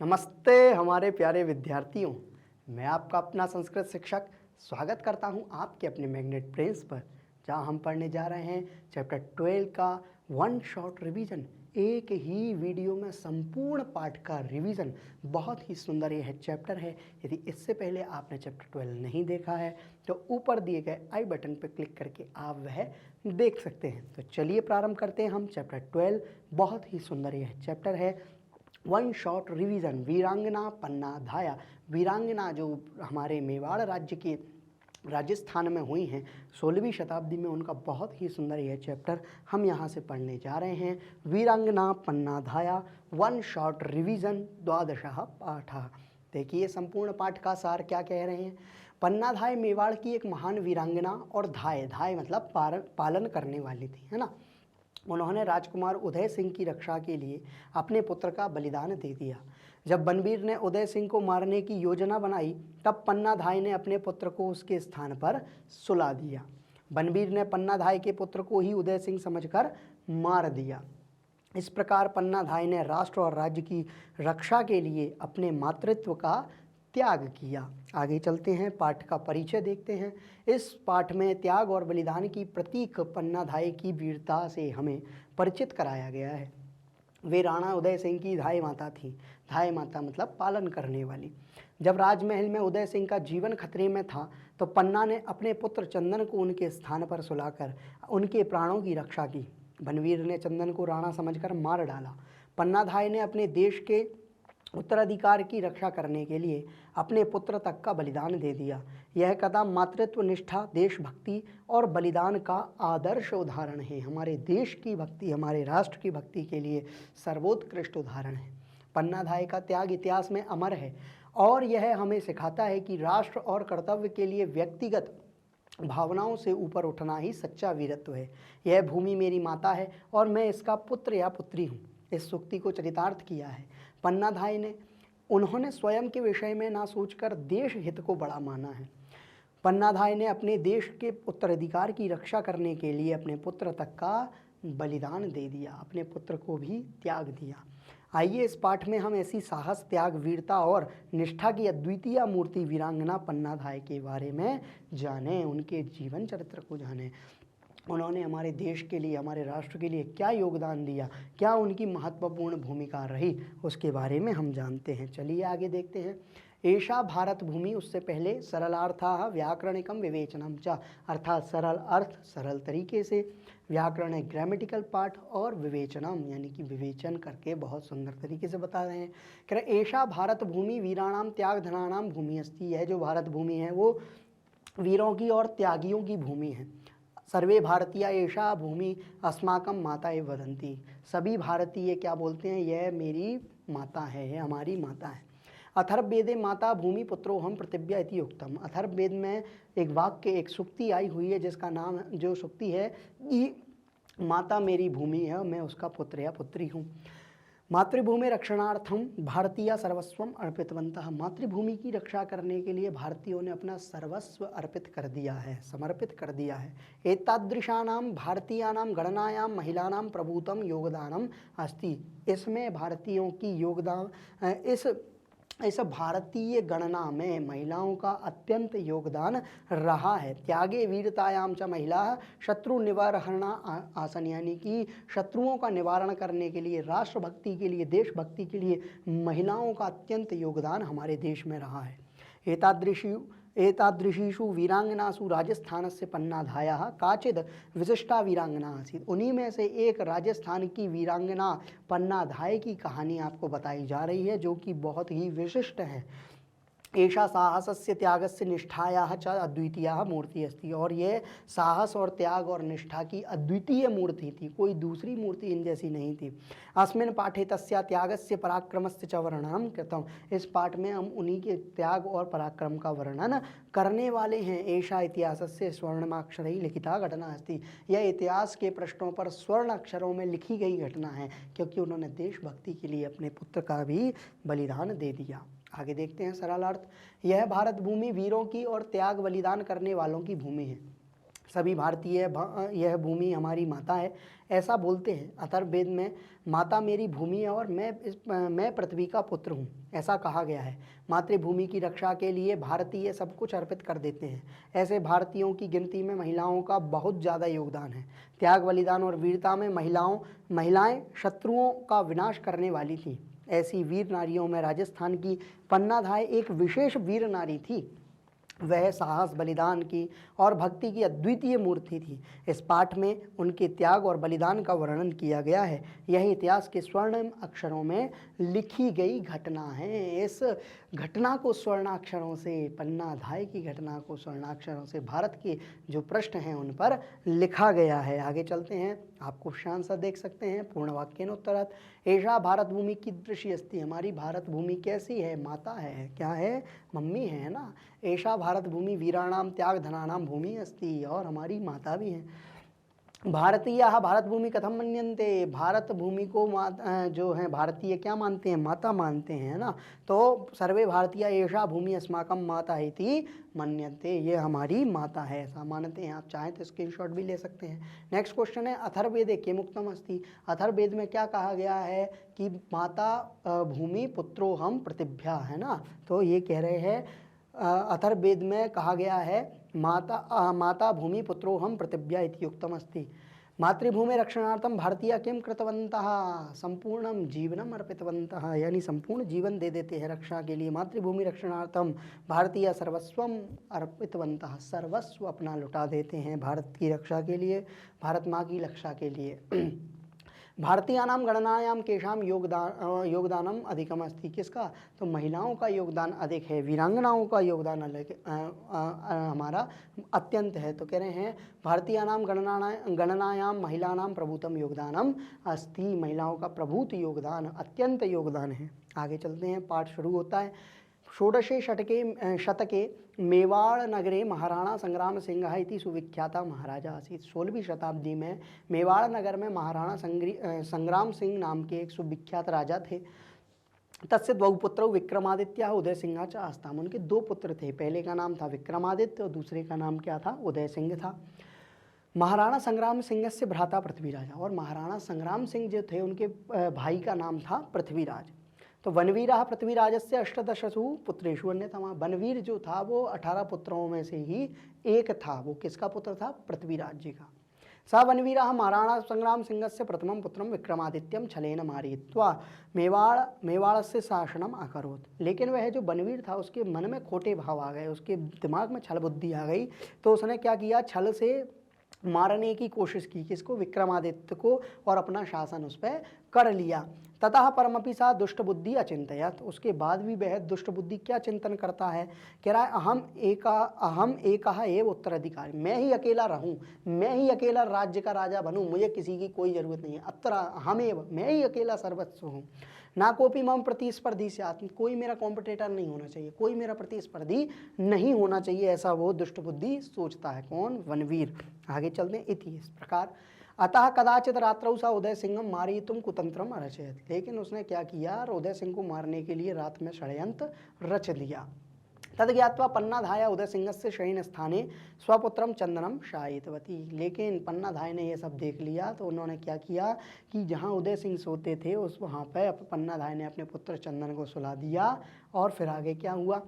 नमस्ते हमारे प्यारे विद्यार्थियों। मैं आपका अपना संस्कृत शिक्षक स्वागत करता हूं आपके अपने मैग्नेट ब्रेन्स पर, जहां हम पढ़ने जा रहे हैं चैप्टर 12 का वन शॉट रिवीजन। एक ही वीडियो में संपूर्ण पाठ का रिवीजन। बहुत ही सुंदर यह चैप्टर है। यदि इससे पहले आपने चैप्टर 12 नहीं देखा है तो ऊपर दिए गए आई बटन पर क्लिक करके आप वह देख सकते हैं। तो चलिए प्रारंभ करते हैं हम चैप्टर 12। बहुत ही सुंदर यह चैप्टर है। One shot revision. वीरांगना पन्ना धाया। वीरांगना जो हमारे मेवाड़ राज्य के राजस्थान में हुई हैं 16वीं शताब्दी में, उनका बहुत ही सुंदर यह चैप्टर हम यहाँ से पढ़ने जा रहे हैं। वीरांगना पन्ना धाया वन शॉट रिवीजन द्वादशः पाठ। देखिए संपूर्ण पाठ का सार क्या कह रहे हैं। पन्नाधाय मेवाड़ की एक महान वीरांगना और धाय, धाय मतलब पालन करने वाली थी, है ना। उन्होंने राजकुमार उदय सिंह की रक्षा के लिए अपने पुत्र का बलिदान दे दिया। जब बनवीर ने उदय सिंह को मारने की योजना बनाई तब पन्नाधाय ने अपने पुत्र को उसके स्थान पर सुला दिया। बनवीर ने पन्नाधाय के पुत्र को ही उदय सिंह समझकर मार दिया। इस प्रकार पन्नाधाय ने राष्ट्र और राज्य की रक्षा के लिए अपने मातृत्व का त्याग किया। आगे चलते हैं, पाठ का परिचय देखते हैं। इस पाठ में त्याग और बलिदान की प्रतीक पन्नाधाय की वीरता से हमें परिचित कराया गया है। वे राणा उदय सिंह की धाय माता थी। धाय माता मतलब पालन करने वाली। जब राजमहल में उदय सिंह का जीवन खतरे में था तो पन्ना ने अपने पुत्र चंदन को उनके स्थान पर सुलाकर उनके प्राणों की रक्षा की। बनवीर ने चंदन को राणा समझकर मार डाला। पन्नाधाय ने अपने देश के उत्तराधिकार की रक्षा करने के लिए अपने पुत्र तक का बलिदान दे दिया। यह कदम मातृत्व निष्ठा, देशभक्ति और बलिदान का आदर्श उदाहरण है। हमारे देश की भक्ति, हमारे राष्ट्र की भक्ति के लिए सर्वोत्कृष्ट उदाहरण है। पन्नाधाय का त्याग इतिहास में अमर है और यह हमें सिखाता है कि राष्ट्र और कर्तव्य के लिए व्यक्तिगत भावनाओं से ऊपर उठना ही सच्चा वीरत्व है। यह भूमि मेरी माता है और मैं इसका पुत्र या पुत्री हूँ। इस सूक्ति को चरितार्थ किया है पन्नाधाय ने। उन्होंने स्वयं के विषय में ना सोचकर देश हित को बड़ा माना है। पन्नाधाय ने अपने देश के उत्तराधिकार की रक्षा करने के लिए अपने पुत्र तक का बलिदान दे दिया, अपने पुत्र को भी त्याग दिया। आइए इस पाठ में हम ऐसी साहस, त्याग, वीरता और निष्ठा की अद्वितीय मूर्ति वीरांगना पन्नाधाय के बारे में जानें, उनके जीवन चरित्र को जानें। उन्होंने हमारे देश के लिए, हमारे राष्ट्र के लिए क्या योगदान दिया, क्या उनकी महत्वपूर्ण भूमिका रही, उसके बारे में हम जानते हैं। चलिए आगे देखते हैं। एषा भारत भूमि, उससे पहले सरलार्थाः व्याकरणिकम विवेचनम च, अर्थात सरल अर्थ सरल तरीके से, व्याकरण ग्रामेटिकल पार्ट, और विवेचनम यानी कि विवेचन करके बहुत सुंदर तरीके से बता रहे हैं। कह रहे एषा भारत भूमि वीराणाम त्याग धनानाम भूमि अस्ति। यह जो भारत भूमि है वो वीरों की और त्यागियों की भूमि है। सर्वे भारतीय एषा भूमि अस्माकं माता एव वदन्ति। सभी भारतीय क्या बोलते हैं, यह मेरी माता है, यह हमारी माता है। अथर्ववेदे माता भूमि पुत्रो हम पृथिव्या इति उक्तम। अथर्ववेद में एक वाक्य, एक सूक्ति आई हुई है जिसका नाम, जो सूक्ति है कि माता मेरी भूमि है और मैं उसका पुत्र या पुत्री हूँ। मातृभूमि रक्षणार्थम भारतीय सर्वस्वम अर्पितवन्तः। मातृभूमि की रक्षा करने के लिए भारतीयों ने अपना सर्वस्व अर्पित कर दिया है, समर्पित कर दिया है। एतादृशानां भारतीयानां गणनायां महिलानां प्रभूतम योगदानम अस्ति। इसमें भारतीयों की योगदान, इस भारतीय गणना में महिलाओं का अत्यंत योगदान रहा है। त्यागे वीरतायाम च महिला शत्रु निवारणा आसन, यानी कि शत्रुओं का निवारण करने के लिए, राष्ट्रभक्ति के लिए, देशभक्ति के लिए महिलाओं का अत्यंत योगदान हमारे देश में रहा है। एतादृशीषु वीरांगनासु राजस्थानस्य पन्नाधायाः काचिद् विशिष्टा वीरांगना आसीत्। उन्हीं में से एक राजस्थान की वीरांगना पन्नाधाय की कहानी आपको बताई जा रही है, जो कि बहुत ही विशिष्ट है। एषा साहसस्य त्यागस्य निष्ठायाः च अद्वितीया मूर्ति अस्ति। और ये साहस और त्याग और निष्ठा की अद्वितीय मूर्ति थी, कोई दूसरी मूर्ति इन जैसी नहीं थी। अस्मिन् पाठे तस्या त्यागस्य पराक्रमस्य च वर्णनम कृतम्। इस पाठ में हम उन्हीं के त्याग और पराक्रम का वर्णन करने वाले हैं। एषा इतिहासस्य स्वर्णमाक्षरैः लिखिता घटना अस्ति। यह इतिहास के पृष्ठों पर स्वर्ण अक्षरों में लिखी गई घटना है, क्योंकि उन्होंने देशभक्ति के लिए अपने पुत्र का भी बलिदान दे दिया। आगे देखते हैं सरल अर्थ। यह भारत भूमि वीरों की और त्याग बलिदान करने वालों की भूमि है। सभी भारतीय यह भूमि हमारी माता है, ऐसा बोलते हैं। अथर्ववेद में माता मेरी भूमि है और मैं पृथ्वी का पुत्र हूँ, ऐसा कहा गया है। मातृभूमि की रक्षा के लिए भारतीय सब कुछ अर्पित कर देते हैं। ऐसे भारतीयों की गिनती में महिलाओं का बहुत ज़्यादा योगदान है। त्याग, बलिदान और वीरता में महिलाएं शत्रुओं का विनाश करने वाली थीं। ऐसी वीर नारियों में राजस्थान की पन्ना धाय एक विशेष वीर नारी थी। वह साहस, बलिदान की और भक्ति की अद्वितीय मूर्ति थी। इस पाठ में उनके त्याग और बलिदान का वर्णन किया गया है। यह इतिहास के स्वर्णिम अक्षरों में लिखी गई घटना है। इस घटना को स्वर्णाक्षरों से, पन्ना धाय की घटना को स्वर्णाक्षरों से भारत के जो पृष्ठ हैं उन पर लिखा गया है। आगे चलते हैं, आप क्वेश्चन आंसर देख सकते हैं। पूर्ण वाक्येन उत्तरात्। एषा भारत भूमि कीदृशी अस्ति, हमारी भारत भूमि कैसी है, माता है, क्या है, मम्मी है ना। एषा भारत भूमि वीराणाम त्याग धनानाम भूमि अस्ति, और हमारी माता भी है। भारतीयाः भारत भूमि कथम मन्यन्ते, भारत भूमि को जो है भारतीय क्या मानते हैं, माता मानते हैं ना। तो सर्वे भारतीय एषा भूमि अस्माकं माता इति मन्यन्ते, ये हमारी माता है ऐसा मानते हैं। आप चाहें तो स्क्रीनशॉट भी ले सकते हैं। नेक्स्ट क्वेश्चन है, अथर्ववेदे किम उक्तम अस्ति, अथर्ववेद में क्या कहा गया है कि माता भूमि पुत्रोहम प्रतिभ्या, है ना। तो ये कह रहे हैं अथर्ववेद में कहा गया है माता भूमि पुत्रोहम प्रतिभ्या इति उक्तम अस्ति। मातृभूमि रक्षणार्थम भारतीय किम कृतवन्तः, संपूर्णम जीवनम अर्पितवन्तः, यानी संपूर्ण जीवन दे देते हैं रक्षा के लिए। मातृभूमि रक्षणार्थम भारतीय सर्वस्वम अर्पितवन्तः, सर्वस्व अपना लुटा देते हैं भारत की रक्षा के लिए, भारत माँ की रक्षा के लिए। भारतीयानाम गणनायाम केशाम योगदानम अधिकम अस्ति, किसका, तो महिलाओं का योगदान अधिक है, वीरांगनाओं का योगदान अलग हमारा अत्यंत है। तो कह रहे हैं भारतीयानाम गणनायाम महिलानाम प्रभुतम योगदानम अस्ति, महिलाओं का प्रभुत योगदान, अत्यंत योगदान है। आगे चलते हैं, पाठ शुरू होता है। षोडशे शतके मेवाड़ नगरे महाराणा संग्राम सिंह इति सुविख्याता महाराजा आसीत्। 16वीं शताब्दी में मेवाड़ नगर में महाराणा संग्राम सिंह नाम के एक सुविख्यात राजा थे। तस्य द्वौ पुत्रौ विक्रमादित्य उदय सिंह च आस्ताम, उनके दो पुत्र थे, पहले का नाम था विक्रमादित्य और दूसरे का नाम क्या था, उदय सिंह था। महाराणा संग्राम सिंह से भ्राता पृथ्वीराज, और महाराणा संग्राम सिंह जो थे उनके भाई का नाम था पृथ्वीराज। तो वनवीरः पृथ्वीराजस्य अष्टदशसु पुत्रेषु अन्यतमः, वनवीर जो था वो 18 पुत्रों में से ही एक था। वो किसका पुत्र था, पृथ्वीराज जी का। स वनवीरः महाराणा संग्राम सिंहस्य प्रथमं पुत्रं विक्रमादित्यं छलेन मारयित्वा मेवाड़स्य शासनम अकरोत्। लेकिन वह जो वनवीर था उसके मन में खोटे भाव आ गए, उसके दिमाग में छल बुद्धि आ गई, तो उसने क्या किया, छल से मारने की कोशिश की, किसको, विक्रमादित्य को, और अपना शासन उस पर कर लिया। ततः परमपि सा दुष्ट बुद्धि अचिंतयत, उसके बाद भी वह दुष्ट बुद्धि क्या चिंतन करता है, कह रहा है अहम एका एव उत्तराधिकारी, मैं ही अकेला रहूं, मैं ही अकेला राज्य का राजा बनूं, मुझे किसी की कोई जरूरत नहीं है। अत्र अहमेव, मैं ही अकेला सर्वस्व हूँ। ना कोपी मम प्रतिस्पर्धी स्यात्, कोई मेरा कॉम्पिटिटर नहीं होना चाहिए, कोई मेरा प्रतिस्पर्धी नहीं होना चाहिए, ऐसा वो दुष्ट बुद्धि सोचता है। कौन, वनवीर। आगे चलते हैं, इति इस प्रकार। अतः कदाचित रात्रौ सा उदय सिंहम मारयितुम कुतंत्रम अरचयत, लेकिन उसने क्या किया, उदय सिंह को मारने के लिए रात में षड्यंत्र रच दिया। तद ज्ञात्वा पन्नाधाया उदय सिंह से शयन स्थाने स्वपुत्रम चंदनम शायितवती, लेकिन पन्नाधाय ने यह सब देख लिया, तो उन्होंने क्या किया कि जहाँ उदय सिंह सोते थे उस वहाँ पर पन्नाधाय ने अपने पुत्र चंदन को सुला दिया। और फिर आगे क्या हुआ,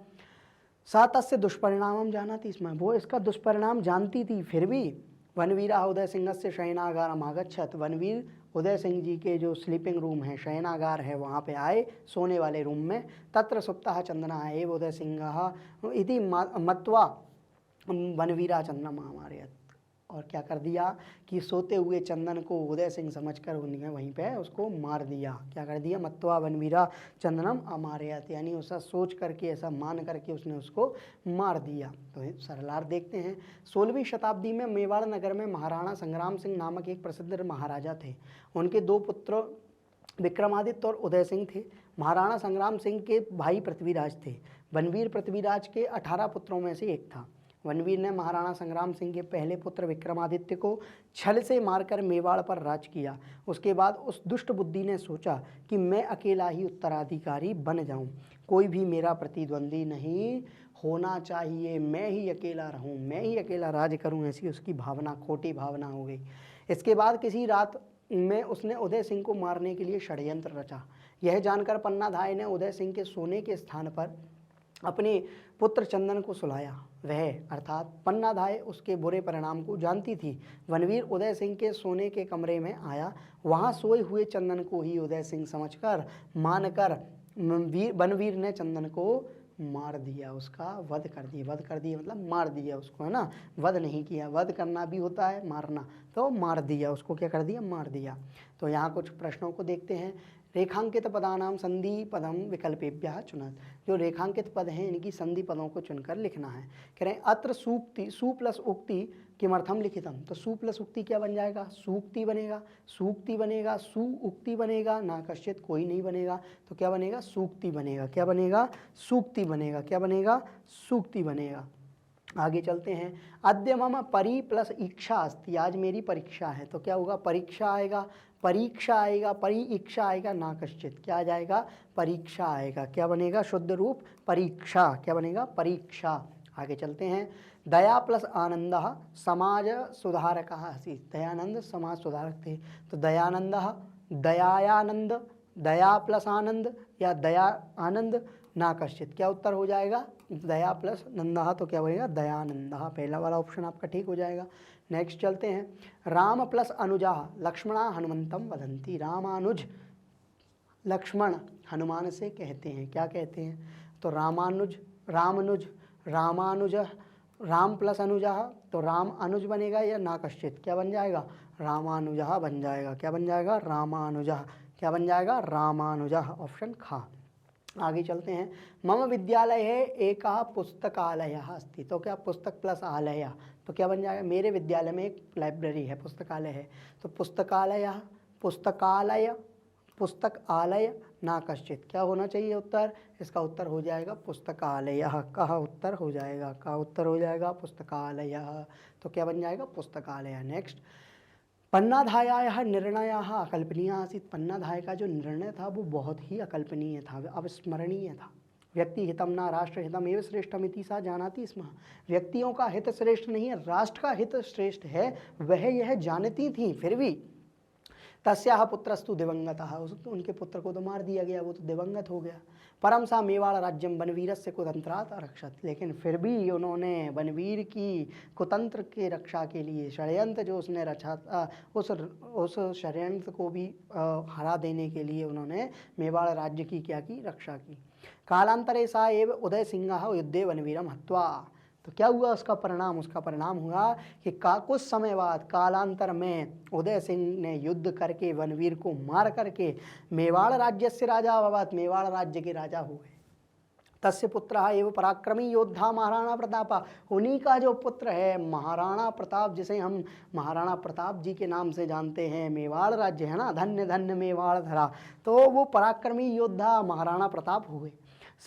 सा तस्य दुष्परिणामम जानती, इसमें वो इसका दुष्परिणाम जानती थी, फिर भी वनवीरा उदय सिंह से शयनागारम आगच्छत, वनवीर उदय सिंह जी के जो स्लीपिंग रूम है, शयनागार है, वहाँ पे आए, सोने वाले रूम में। तत्र सुप्तः चंदना एव उदय सिंह इति मत्वा वनवीरा चंद्रमा मारयत, और क्या कर दिया कि सोते हुए चंदन को उदय सिंह समझकर उन्हें वहीं पे उसको मार दिया। क्या कर दिया, मत्वा वनवीरा चंदनम अमारयत, यानी ऐसा सोच करके, ऐसा मान करके उसने उसको मार दिया। तो सरलार्थ देखते हैं। 16वीं शताब्दी में मेवाड़ नगर में महाराणा संग्राम सिंह नामक एक प्रसिद्ध महाराजा थे। उनके दो पुत्र विक्रमादित्य और उदय सिंह थे। महाराणा संग्राम सिंह के भाई पृथ्वीराज थे। वनवीर पृथ्वीराज के 18 पुत्रों में से एक था। वनवीर ने महाराणा संग्राम सिंह के पहले पुत्र विक्रमादित्य को छल से मारकर मेवाड़ पर राज किया। उसके बाद उस दुष्ट बुद्धि ने सोचा कि मैं अकेला ही उत्तराधिकारी बन जाऊं, कोई भी मेरा प्रतिद्वंदी नहीं होना चाहिए, मैं ही अकेला रहूं, मैं ही अकेला राज करूं, ऐसी उसकी भावना, खोटी भावना हो गई। इसके बाद किसी रात में उसने उदय सिंह को मारने के लिए षड्यंत्र रचा। यह जानकर पन्नाधाय ने उदय सिंह के सोने के स्थान पर अपने पुत्र चंदन को सुलाया। वह अर्थात पन्नाधाय उसके बुरे परिणाम को जानती थी। वनवीर उदय सिंह के सोने के कमरे में आया। वहां सोए हुए चंदन को ही उदय सिंह समझकर मानकर वनवीर ने चंदन को मार दिया, उसका वध कर दिया। वध कर दिया मतलब मार दिया उसको, है ना, वध नहीं किया। वध करना भी होता है मारना, तो मार दिया उसको। क्या कर दिया? मार दिया। तो यहाँ कुछ प्रश्नों को देखते हैं। रेखांकित पदानाम संधि पदम विकल्पेभ्यः चुनत। जो रेखांकित पद हैं इनकी संधि पदों को चुनकर लिखना है। कह रहे हैं अत्र सूक्ति, सु प्लस उक्ति किमर्थम लिखितम। तो सु प्लस उक्ति क्या बन जाएगा? सूक्ति बनेगा। सूक्ति बनेगा, सु उक्ति बनेगा, ना कश्चित कोई नहीं बनेगा, तो क्या बनेगा? सूक्ति बनेगा। क्या बनेगा? सूक्ति बनेगा। क्या बनेगा? सूक्ति बनेगा। आगे चलते हैं। अद्य मम परि प्लस इच्छा अस्ति। आज मेरी परीक्षा है, तो क्या होगा? परीक्षा आएगा, परीक्षा आएगा, परि इच्छा आएगा, ना कश्चित क्या आ जाएगा? परीक्षा आएगा। क्या बनेगा? शुद्ध रूप परीक्षा। क्या बनेगा? परीक्षा। आगे चलते हैं। दया प्लस आनंद समाज सुधारक आसीत्। दयानंद समाज सुधारक थे, तो दयानंद, दयायानंद, दया प्लस आनंद या दया आनंद, ना कश्चित क्या उत्तर हो जाएगा? दया प्लस नंदा, तो क्या बनेगा? दयानंदा। पहला वाला ऑप्शन आपका ठीक हो जाएगा। नेक्स्ट चलते हैं। राम प्लस अनुजा लक्ष्मणा हनुमंतम वदंती। रामानुज लक्ष्मण हनुमान से कहते हैं। क्या कहते हैं? तो रामानुज, रामानुज, रामानुज, राम प्लस अनुजा, तो राम अनुज बनेगा या ना कश्चित क्या बन जाएगा? रामानुजा बन जाएगा। क्या बन जाएगा? रामानुजा। क्या बन जाएगा? रामानुजा। ऑप्शन खा। आगे चलते हैं। मम विद्यालय है एक पुस्तकालय अस्ति। तो क्या पुस्तक प्लस आलय, तो क्या बन जाएगा? मेरे विद्यालय में एक लाइब्रेरी है, पुस्तकालय है, तो पुस्तकालय, पुस्तकालय, पुस्तक आलय, ना कश्चित क्या होना चाहिए उत्तर? इसका उत्तर हो जाएगा पुस्तकालय। का उत्तर हो जाएगा, का उत्तर हो जाएगा पुस्तकालय। तो क्या बन जाएगा? पुस्तकालय। नेक्स्ट। पन्नाधायाः निर्णयः अकल्पनीय आसीत्। पन्नाधाय का जो निर्णय था वो बहुत ही अकल्पनीय था, अविस्मरणीय था। व्यक्ति हितम न राष्ट्र हितम एवं श्रेष्ठमिति सा जानाति स्म। व्यक्तियों का हित श्रेष्ठ नहीं है, राष्ट्र का हित श्रेष्ठ है, वह यह जानती थी। फिर भी तस्याः पुत्रस्तु दिवंगतः, उनके पुत्र को तो मार दिया गया, वो तो दिवंगत हो गया। परम सा मेवाड़ राज्यम वनवीरस्य कुतंत्रात् अरक्षत। लेकिन फिर भी उन्होंने वनवीर की कुतंत्र के रक्षा के लिए षड्यंत्र जो उसने रचा था, उस षड्यंत्र को भी हरा देने के लिए उन्होंने मेवाड़ राज्य की क्या की? रक्षा की। कालांतरे सा एव उदय सिंह युद्धे वनवीरम हत्वा। तो क्या हुआ उसका परिणाम? उसका परिणाम हुआ कि कुछ समय बाद कालांतर में उदय सिंह ने युद्ध करके वनवीर को मार करके मेवाड़ राज्य से राजा अभवत्, मेवाड़ राज्य के राजा हुए। तस्य पुत्रः एवं पराक्रमी योद्धा महाराणा प्रताप। उन्हीं का जो पुत्र है महाराणा प्रताप, जिसे हम महाराणा प्रताप जी के नाम से जानते हैं, मेवाड़ राज्य है ना, धन्य धन्य मेवाड़ धरा, तो वो पराक्रमी योद्धा महाराणा प्रताप हुए।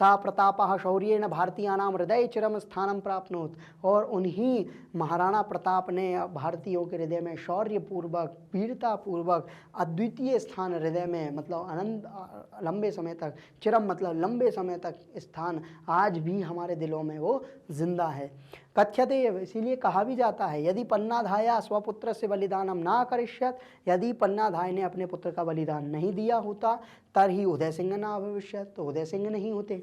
सा प्रतापः शौर्येण भारतीयानां हृदय चिरम स्थानं प्राप्नोत। और उन्हीं महाराणा प्रताप ने भारतीयों के हृदय में शौर्य पूर्वक, वीरता पूर्वक अद्वितीय स्थान हृदय में, मतलब अनंत लंबे समय तक, चिरम मतलब लंबे समय तक स्थान आज भी हमारे दिलों में वो जिंदा है। कथ्यते, इसीलिए कहा भी जाता है, यदि पन्नाधाया स्वपुत्र से बलिदानम ना करिष्यत। यदि पन्नाधाय ने अपने पुत्र का बलिदान नहीं दिया होता तरही उदय सिंह ना भविष्यत, तो उदय सिंह नहीं होते।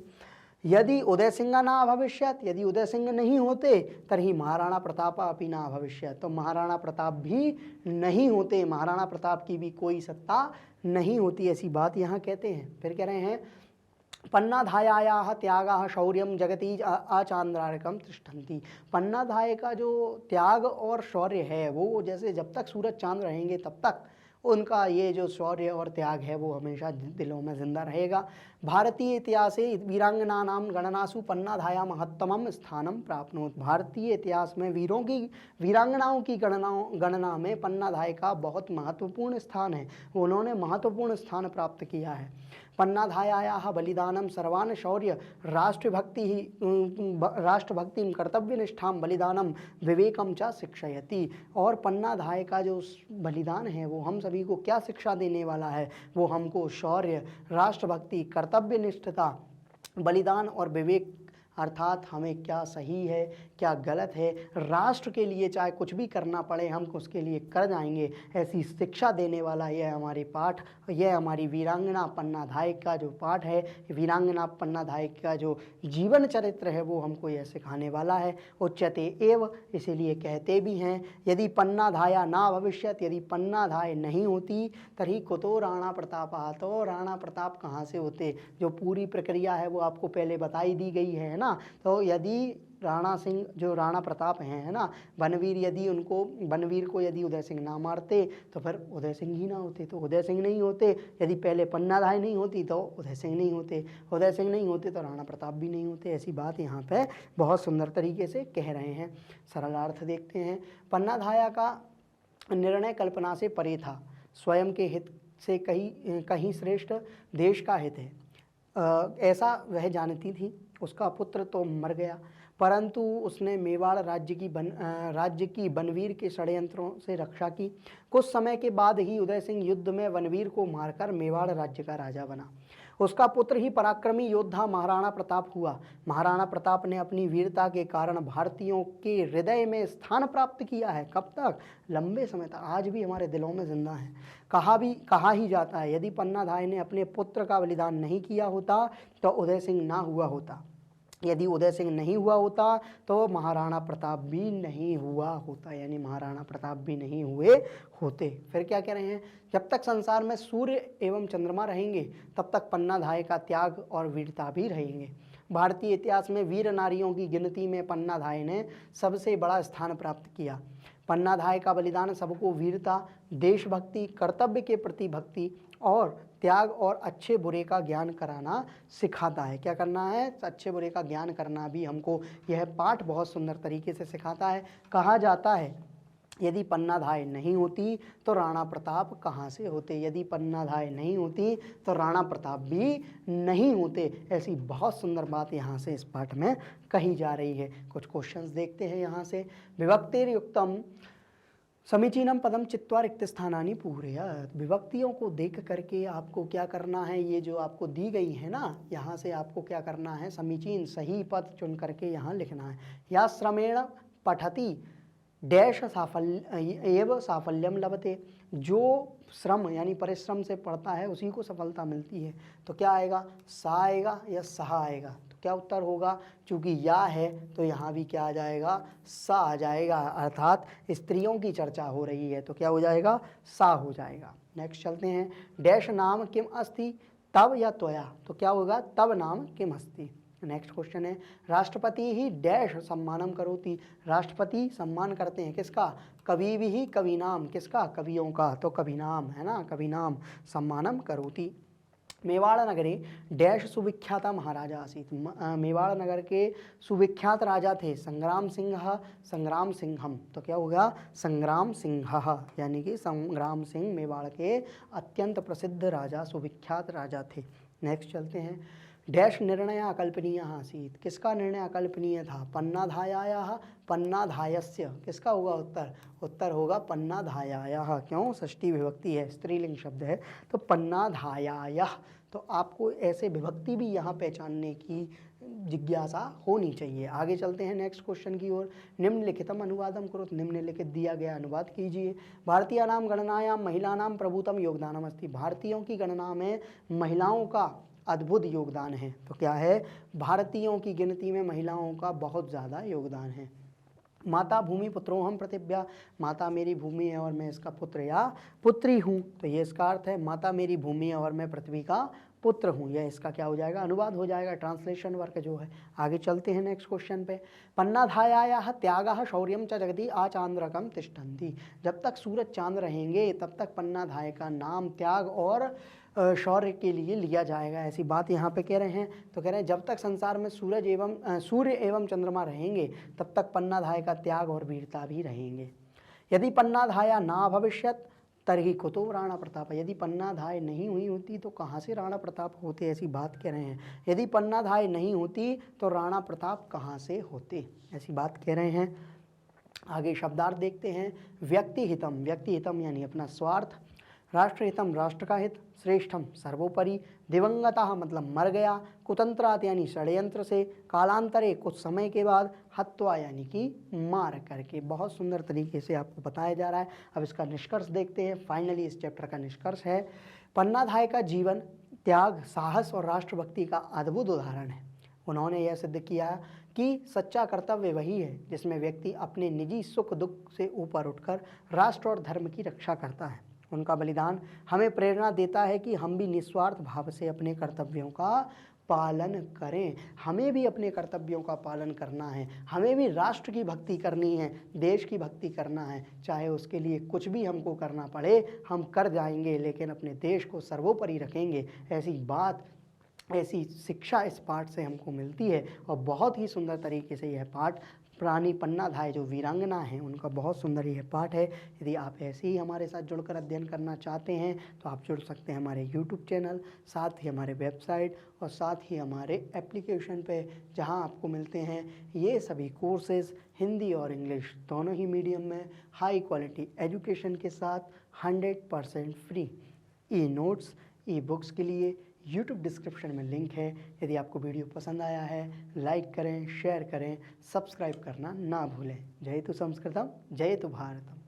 यदि उदय सिंह ना भविष्यत, यदि उदय सिंह नहीं होते तरही महाराणा प्रताप अपि ना भविष्यत, तो महाराणा प्रताप भी नहीं होते, महाराणा प्रताप की भी कोई सत्ता नहीं होती। ऐसी बात यहाँ कहते हैं। फिर कह रहे हैं पन्नाधायायाः त्यागः शौर्यम जगति अचांद्रार्कम तिष्ठन्ति। पन्नाधाय का जो त्याग और शौर्य है वो जैसे जब तक सूरज चांद रहेंगे तब तक उनका ये जो शौर्य और त्याग है वो हमेशा दिलों में जिंदा रहेगा। भारतीय इतिहासे वीरांगनानां गणनासु पन्नाधाया महत्तमम स्थानम प्राप्नोत। भारतीय इतिहास में वीरांगनाओं की गणना में पन्नाधाय का बहुत महत्वपूर्ण स्थान है, उन्होंने महत्वपूर्ण स्थान प्राप्त किया है। पन्नाधायायाः बलिदानं सर्वान् शौर्य राष्ट्रभक्तिं कर्तव्यनिष्ठां बलिदानं विवेकम च शिक्षयति। और पन्नाधाय का जो बलिदान है वो हम सभी को क्या शिक्षा देने वाला है, वो हमको शौर्य, राष्ट्रभक्ति, कर्तव्यनिष्ठता, बलिदान और विवेक, अर्थात हमें क्या सही है क्या गलत है, राष्ट्र के लिए चाहे कुछ भी करना पड़े हम उसके लिए कर जाएंगे, ऐसी शिक्षा देने वाला यह हमारे पाठ, यह हमारी वीरांगना पन्नाधाय का जो पाठ है, वीरांगना पन्नाधाय का जो जीवन चरित्र है वो हमको यह सिखाने वाला है। उच्यते एव, इसीलिए कहते भी हैं, यदि पन्नाधाया ना भविष्यत, यदि पन्नाधाय नहीं होती तभी कुतो राणा प्रताप, तो राणा प्रताप कहाँ से होते। जो पूरी प्रक्रिया है वो आपको पहले बताई दी गई है ना। तो यदि राणा सिंह जो राणा प्रताप हैं है ना, बनवीर को यदि उदय सिंह ना मारते तो फिर उदय सिंह ही ना होते, तो उदय सिंह नहीं होते। यदि पहले पन्नाधाय नहीं होती तो उदय सिंह नहीं होते, उदय सिंह नहीं होते तो राणा प्रताप भी नहीं होते। ऐसी बात यहाँ पे बहुत सुंदर तरीके से कह रहे हैं। सरलार्थ देखते हैं। पन्नाधाया का निर्णय कल्पना से परे था, स्वयं के हित से कहीं श्रेष्ठ देश का हित है, ऐसा वह जानती थी। उसका पुत्र तो मर गया, परंतु उसने मेवाड़ राज्य की बनवीर के षड्यंत्रों से रक्षा की। कुछ समय के बाद ही उदय सिंह युद्ध में बनवीर को मारकर मेवाड़ राज्य का राजा बना। उसका पुत्र ही पराक्रमी योद्धा महाराणा प्रताप हुआ। महाराणा प्रताप ने अपनी वीरता के कारण भारतीयों के हृदय में स्थान प्राप्त किया है। कब तक? लंबे समय तक, आज भी हमारे दिलों में जिंदा है। कहा ही जाता है, यदि पन्नाधाय ने अपने पुत्र का बलिदान नहीं किया होता तो उदय सिंह ना हुआ होता, यदि उदय सिंह नहीं हुआ होता तो महाराणा प्रताप भी नहीं हुआ होता, यानी महाराणा प्रताप भी नहीं हुए होते। फिर क्या कह रहे हैं, जब तक संसार में सूर्य एवं चंद्रमा रहेंगे तब तक पन्नाधाय का त्याग और वीरता भी रहेंगे। भारतीय इतिहास में वीर नारियों की गिनती में पन्नाधाय ने सबसे बड़ा स्थान प्राप्त किया। पन्नाधाय का बलिदान सबको वीरता, देशभक्ति, कर्तव्य के प्रति भक्ति और त्याग और अच्छे बुरे का ज्ञान कराना सिखाता है। क्या करना है? अच्छे बुरे का ज्ञान करना भी हमको यह पाठ बहुत सुंदर तरीके से सिखाता है। कहा जाता है, यदि पन्नाधाय नहीं होती तो राणा प्रताप कहाँ से होते, यदि पन्नाधाय नहीं होती तो राणा प्रताप भी नहीं होते। ऐसी बहुत सुंदर बात यहाँ से इस पाठ में कही जा रही है। कुछ क्वेश्चंस देखते हैं यहाँ से। विभक्तिर्युक्तम समीचीनम पदम चित्वा रिक्त स्थानानि पूरयत। विभक्तियों को देख करके आपको क्या करना है, ये जो आपको दी गई है ना, यहाँ से आपको क्या करना है, समीचीन सही पद चुन करके यहाँ लिखना है। या श्रमेण पठति डैश साफल्यम लभते। जो श्रम यानी परिश्रम से पढ़ता है उसी को सफलता मिलती है। तो क्या आएगा, सा आएगा या सहा आएगा? तो क्या उत्तर होगा, चूंकि या है तो यहाँ भी क्या आ जाएगा, सा आ जाएगा। अर्थात स्त्रियों की चर्चा हो रही है तो क्या हो जाएगा, सा हो जाएगा। नेक्स्ट चलते हैं। डैश नाम किम अस्ति तब या त्वया, तो क्या होगा, तब नाम किम अस्ति। नेक्स्ट क्वेश्चन है, राष्ट्रपति ही डैश सम्मानम करोति। राष्ट्रपति सम्मान करते हैं किसका, कवि भी ही कविनाम, किसका, कवियों का, तो कविनाम है ना, कविनाम सम्मानम करोति। मेवाड़ नगरे डैश सुविख्याता महाराजा आसीत। मेवाड़ नगर के सुविख्यात राजा थे संग्राम सिंहम। तो क्या होगा, संग्राम सिंह, यानी कि संग्राम सिंह मेवाड़ के अत्यंत प्रसिद्ध राजा, सुविख्यात राजा थे। नेक्स्ट चलते हैं। डैश निर्णय अकल्पनीय आसीत। किसका निर्णय अकल्पनीय था, पन्नाधायायाः पन्नाधायस्य। किसका होगा उत्तर, उत्तर होगा पन्नाधायायाः। क्यों, षष्ठी विभक्ति है, स्त्रीलिंग शब्द है, तो पन्नाधायायाः। तो आपको ऐसे विभक्ति भी यहाँ पहचानने की जिज्ञासा होनी चाहिए। आगे चलते हैं नेक्स्ट क्वेश्चन की ओर। निम्नलिखितम अनुवादम करो। निम्नलिखित दिया गया अनुवाद कीजिए। भारतीय नाम गणनायाम महिलानाम प्रभुतम योगदानम अस्ति। भारतीयों की गणना में महिलाओं का अद्भुत योगदान है। तो क्या है, भारतीयों की गिनती में महिलाओं का बहुत ज़्यादा योगदान है। माता भूमि पुत्रोहम प्रतिभ्या। माता मेरी भूमि है और मैं इसका पुत्र या पुत्री हूँ। तो ये इसका अर्थ है, माता मेरी भूमि है और मैं पृथ्वी का पुत्र हूँ। यह इसका क्या हो जाएगा, अनुवाद हो जाएगा, ट्रांसलेशन वर्क जो है। आगे चलते हैं नेक्स्ट क्वेश्चन पे। पन्नाधायायाः त्यागः शौर्यम च जगति आचांद्रकम तिष्ठन्ति। जब तक सूरज चांद रहेंगे तब तक पन्नाधाय का नाम त्याग और शौर्य के लिए लिया जाएगा। ऐसी बात यहाँ पे कह रहे हैं। तो कह रहे हैं जब तक संसार में सूर्य एवं चंद्रमा रहेंगे तब तक पन्नाधाय का त्याग और वीरता भी रहेंगे। यदि पन्नाधाया ना भविष्यत तरही कुतो राणा प्रताप। यदि पन्नाधाय नहीं हुई होती तो कहाँ से राणा प्रताप होते, ऐसी बात कह रहे हैं। यदि पन्नाधाय नहीं होती तो राणा प्रताप कहाँ से होते, ऐसी बात कह रहे हैं। आगे शब्दार्थ देखते हैं। व्यक्ति हितम, व्यक्ति हितम यानी अपना स्वार्थ। राष्ट्रहितम, राष्ट्र का हित। श्रेष्ठम, सर्वोपरि। दिवंगतः मतलब मर गया। कुतंत्रात यानी षड्यंत्र से। कालांतरे, कुछ समय के बाद। हत्वा यानी कि मार करके। बहुत सुंदर तरीके से आपको बताया जा रहा है। अब इसका निष्कर्ष देखते हैं। फाइनली इस चैप्टर का निष्कर्ष है, पन्नाधाय का जीवन त्याग, साहस और राष्ट्रभक्ति का अद्भुत उदाहरण है। उन्होंने यह सिद्ध किया कि सच्चा कर्तव्य वही है जिसमें व्यक्ति अपने निजी सुख दुख से ऊपर उठकर राष्ट्र और धर्म की रक्षा करता है। उनका बलिदान हमें प्रेरणा देता है कि हम भी निस्वार्थ भाव से अपने कर्तव्यों का पालन करें। हमें भी अपने कर्तव्यों का पालन करना है, हमें भी राष्ट्र की भक्ति करनी है, देश की भक्ति करना है। चाहे उसके लिए कुछ भी हमको करना पड़े, हम कर जाएंगे, लेकिन अपने देश को सर्वोपरि रखेंगे। ऐसी शिक्षा इस पाठ से हमको मिलती है। और बहुत ही सुंदर तरीके से यह पाठ रानी पन्नाधाय जो वीरांगना है उनका बहुत सुंदर यह पाठ है। यदि आप ऐसे ही हमारे साथ जुड़कर अध्ययन करना चाहते हैं तो आप जुड़ सकते हैं हमारे यूट्यूब चैनल, साथ ही हमारे वेबसाइट और साथ ही हमारे एप्लीकेशन पे, जहां आपको मिलते हैं ये सभी कोर्सेज़ हिंदी और इंग्लिश दोनों ही मीडियम में हाई क्वालिटी एजुकेशन के साथ 100% free. E notes, e books के लिए यूट्यूब डिस्क्रिप्शन में लिंक है। यदि आपको वीडियो पसंद आया है, लाइक करें, शेयर करें, सब्सक्राइब करना ना भूलें। जय तु संस्कृतम, जय तु भारतम।